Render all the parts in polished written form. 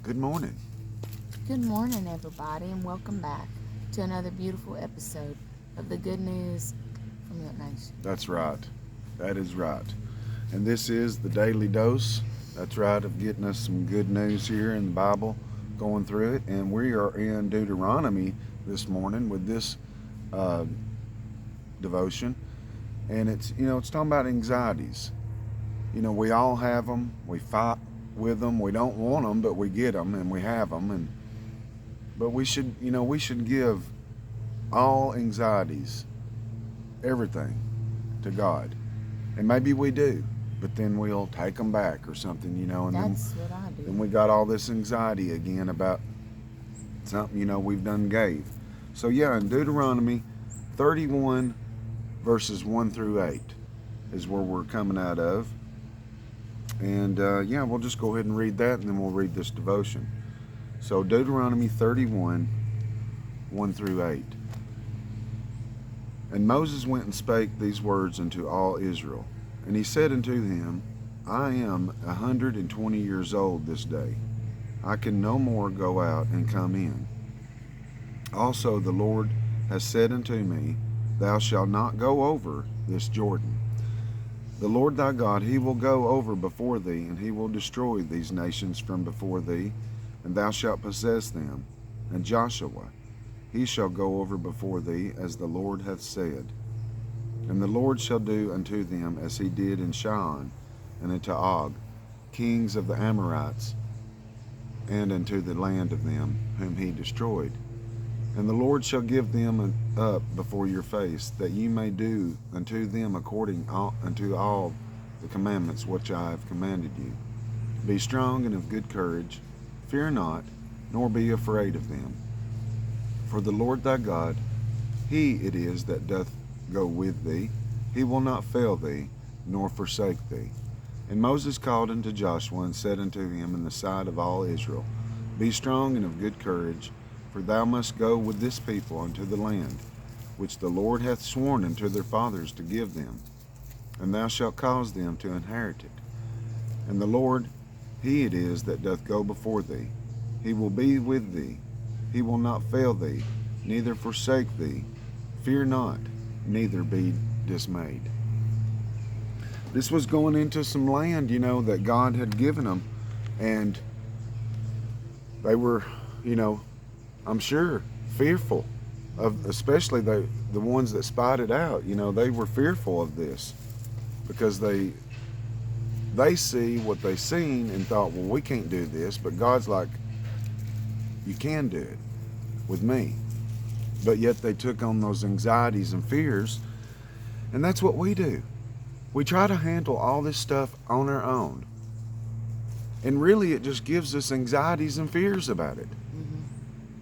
Good morning. Good morning, everybody, and welcome back to another beautiful episode of the Good News from Milk Nation. That's right. That is right. And this is the daily dose. That's right, of getting us some good news here in the Bible, going through it. And we are in Deuteronomy this morning with this uh, devotion. And it's talking about anxieties. We all have them. We fight with them. We don't want them, but we get them and we have them. But we should give all anxieties, everything, to God. And maybe we do, but then we'll take them back or something, and then, That's what I do. then we got all this anxiety again about something, we've done gave. So, yeah, in Deuteronomy 31, verses 1 through 8 is where we're coming out of. And, yeah, we'll just go ahead and read that, and then we'll read this devotion. So, Deuteronomy 31, 1 through 8. And Moses went and spake these words unto all Israel. And he said unto them, I am 120 years old this day. I can no more go out and come in. Also the Lord has said unto me, Thou shalt not go over this Jordan. The Lord thy God, he will go over before thee, and he will destroy these nations from before thee, and thou shalt possess them. And Joshua, he shall go over before thee, as the Lord hath said. And the Lord shall do unto them as he did in Sihon and unto Og, kings of the Amorites, and unto the land of them whom he destroyed. And the Lord shall give them up before your face, that ye may do unto them according unto all the commandments which I have commanded you. Be strong and of good courage, fear not, nor be afraid of them. For the Lord thy God, he it is that doth go with thee. He will not fail thee, nor forsake thee. And Moses called unto Joshua, and said unto him in the sight of all Israel, Be strong and of good courage, for thou must go with this people unto the land, which the Lord hath sworn unto their fathers to give them, and thou shalt cause them to inherit it. And the Lord, he it is that doth go before thee. He will be with thee. He will not fail thee, neither forsake thee. Fear not, neither be dismayed. This was going into some land, that God had given them. And they were, I'm sure, fearful of, especially the ones that spied it out. They were fearful of this because they see what they seen and thought, well, we can't do this. But God's like, you can do it with me. But yet they took on those anxieties and fears. And that's what we do. We try to handle all this stuff on our own. And really, it just gives us anxieties and fears about it.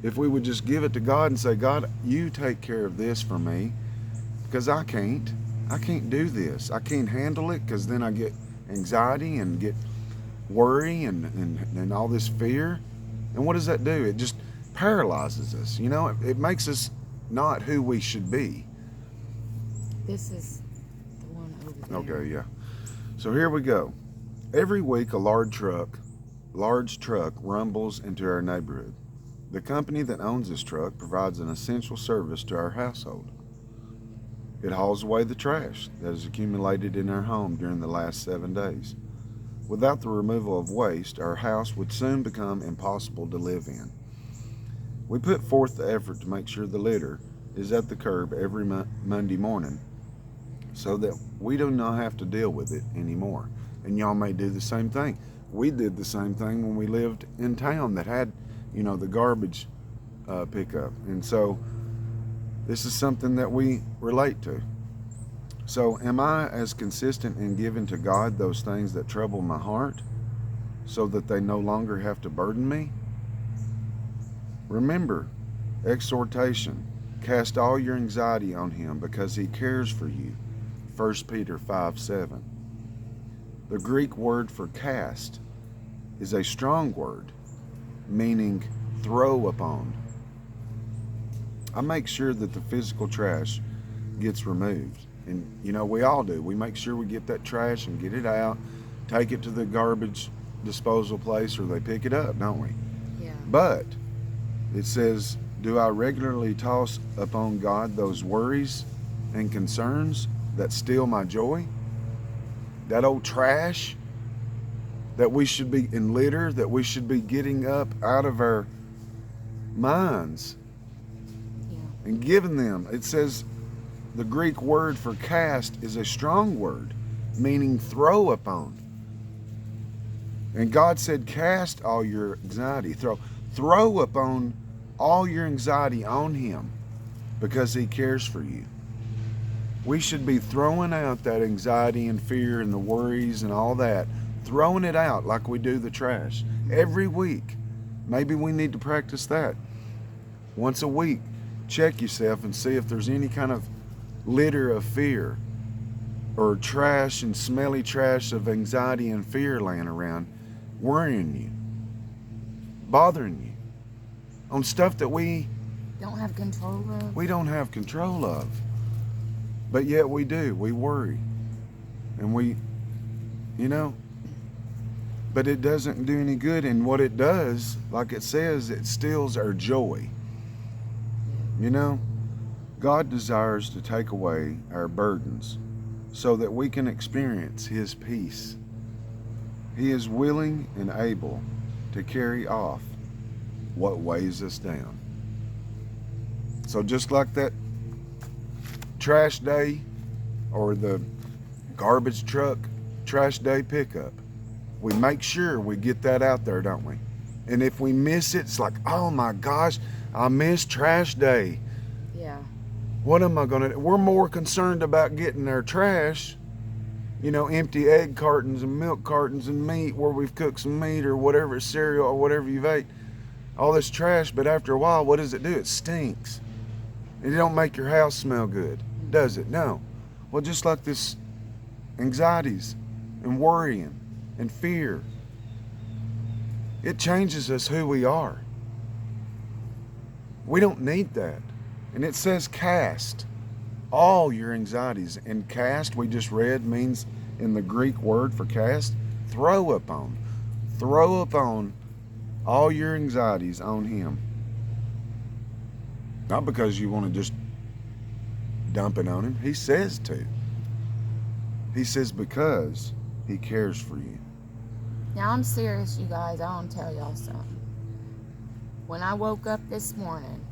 If we would just give it to God and say, God, you take care of this for me, because I can't do this. I can't handle it, because then I get anxiety and get worry and all this fear. And what does that do? It just paralyzes us. It makes us not who we should be. This is the one over there. Okay, yeah. So here we go. Every week, a large truck rumbles into our neighborhood. The company that owns this truck provides an essential service to our household. It hauls away the trash that has accumulated in our home during the last 7 days. Without the removal of waste, our house would soon become impossible to live in. We put forth the effort to make sure the litter is at the curb every Monday morning so that we do not have to deal with it anymore. And y'all may do the same thing. We did the same thing when we lived in town that had, the garbage pickup. And so this is something that we relate to. So am I as consistent in giving to God those things that trouble my heart so that they no longer have to burden me? Remember, exhortation, cast all your anxiety on him because he cares for you. 1 Peter 5:7. The Greek word for cast is a strong word, meaning throw upon. I make sure that the physical trash gets removed. And, we all do. We make sure we get that trash and get it out, take it to the garbage disposal place, or they pick it up, don't we? But it says, do I regularly toss upon God those worries and concerns that steal my joy? That old trash that we should be in litter, that we should be getting up out of our minds and giving them. It says the Greek word for cast is a strong word, meaning throw upon. And God said, cast all your anxiety, throw upon all your anxiety on Him, because He cares for you. We should be throwing out that anxiety and fear and the worries and all that, throwing it out like we do the trash every week. Maybe we need to practice that. Once a week, check yourself and see if there's any kind of litter of fear or trash and smelly trash of anxiety and fear laying around, worrying you, bothering you on stuff that we don't have control of. We don't have control of. But yet we do. We worry. And we, but it doesn't do any good. And what it does, like it says, it steals our joy. God desires to take away our burdens so that we can experience His peace. He is willing and able to carry off what weighs us down. So just like that trash day or the garbage truck trash day pickup, we make sure we get that out there, don't we? And if we miss it, it's like, oh my gosh, I missed trash day. Yeah. What am I going to do? We're more concerned about getting our trash, empty egg cartons and milk cartons and meat where we've cooked some meat or whatever, cereal or whatever you've ate. All this trash, but after a while, what does it do? It stinks. It don't make your house smell good, does it? No. Well, just like this anxieties and worrying and fear, it changes us who we are. We don't need that. And it says cast all your anxieties. And cast, we just read, means in the Greek word for cast, throw upon. Throw upon all your anxieties on Him. Not because you want to just dump it on Him. He says to. He says because He cares for you. Now I'm serious, you guys. I want to tell y'all something. When I woke up this morning,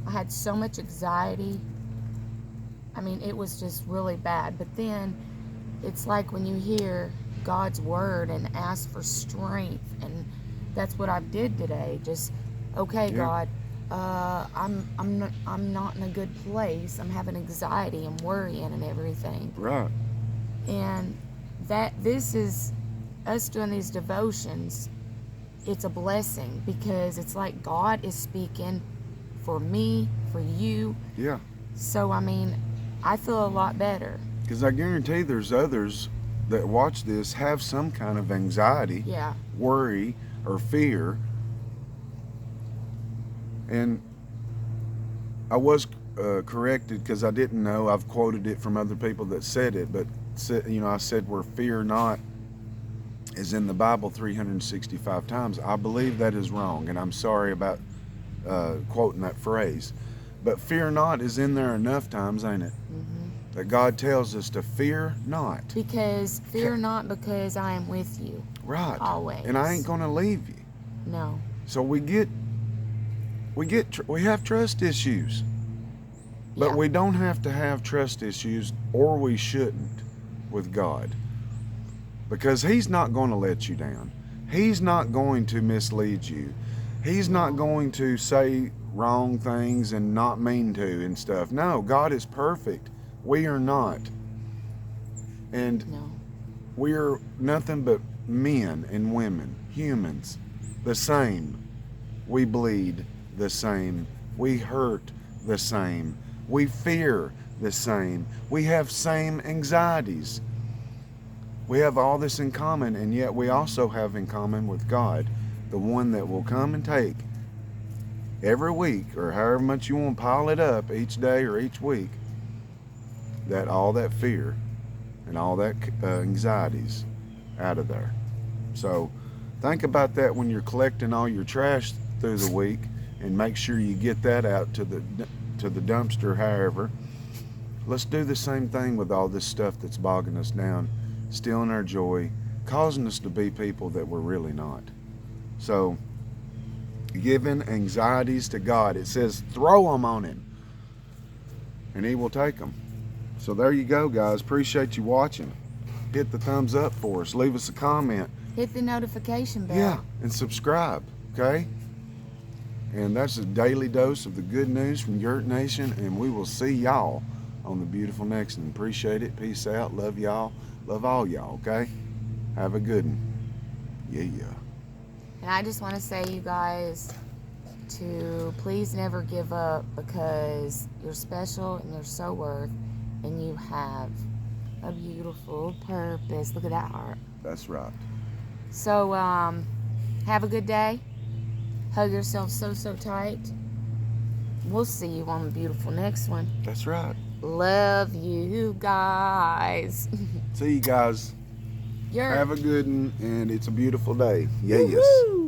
I had so much anxiety. I mean, it was just really bad. But then it's like when you hear God's word and ask for strength, and that's what I did today. Just, okay, God, I'm not in a good place. I'm having anxiety and worrying and everything. Right. And this is us doing these devotions. It's a blessing because it's like God is speaking for me, for you. Yeah. So, I mean, I feel a lot better. Because I guarantee there's others that watch this have some kind of anxiety, worry, or fear. And I was corrected because I didn't know. I've quoted it from other people that said it, but I said where fear not is in the Bible 365 times. I believe that is wrong, and I'm sorry about quoting that phrase. But fear not is in there enough times, ain't it? Mm-hmm. That God tells us to fear not. Because fear not, because I am with you. Right. Always. And I ain't going to leave you. No. So we have trust issues. But we don't have to have trust issues, or we shouldn't, with God. Because He's not going to let you down. He's not going to mislead you. He's not going to say wrong things and not mean to and stuff. No, God is perfect. We are not. And we are nothing but men and women, humans, the same. We bleed the same. We hurt the same. We fear the same. We have same anxieties. We have all this in common, and yet we also have in common with God, the one that will come and take every week, or however much you want to pile it up each day or each week, that all that fear and all that anxieties out of there. So think about that when you're collecting all your trash through the week, and make sure you get that out to the dumpster. However, let's do the same thing with all this stuff that's bogging us down, stealing our joy, causing us to be people that we're really not. So, giving anxieties to God. It says throw them on him and he will take them. So there you go, guys. Appreciate you watching. Hit the thumbs up for us. Leave us a comment. Hit the notification bell. Yeah, and subscribe, okay? And that's a daily dose of the good news from Yurt Nation, and we will see y'all on the beautiful next one. Appreciate it. Peace out. Love y'all. Love all y'all, okay? Have a good one. Yeah. And I just want to say, you guys, to please never give up, because you're special and you're so worth, and you have a beautiful purpose. Look at that heart. That's right. So, have a good day. Hug yourself so tight. We'll see you on the beautiful next one. That's right. Love you guys. See you guys. Have a good one, and it's a beautiful day. Yes. Woo-hoo.